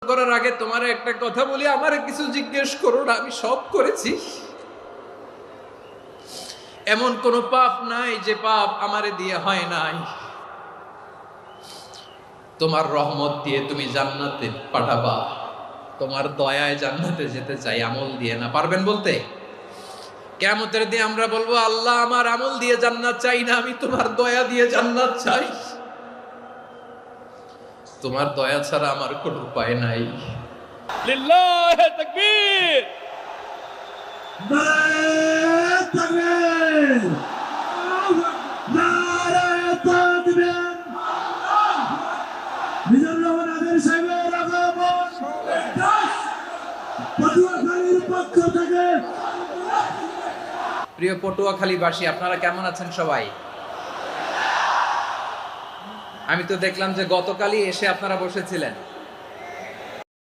করার আগে তোমার একটা কথা বলি, আমারে কিছু জিজ্ঞেস করো না, আমি সব করেছি। এমন কোন পাপ নাই যে পাপ আমারে দিয়ে হয় নাই। তোমার রহমত দিয়ে তুমি জান্নাতে পাঠাবা, তোমার দয়ায় জান্নাতে যেতে চাই, আমল দিয়ে না। পারবেন বলতে? কিয়ামতের দিন আমরা বলবো, আল্লাহ আমার আমল দিয়ে জান্নাত চাই না, আমি তোমার দয়া দিয়ে জান্নাত চাই। তোমার দয়া ছাড়া আমার কোনো উপায় নাই। লিল্লাহি তাকবীর। নারায়ে তাকবীর, নারায়ে তাকবীর। মিজানুর রহমান আদের সাহেবের আগমন পটুয়াখালীর পক্ষ থেকে। প্রিয় পটুয়াখালীবাসী, আপনারা কেমন আছেন সবাই? আমি তো দেখলাম যে গতকালই এসে আপনারা বসেছিলেন।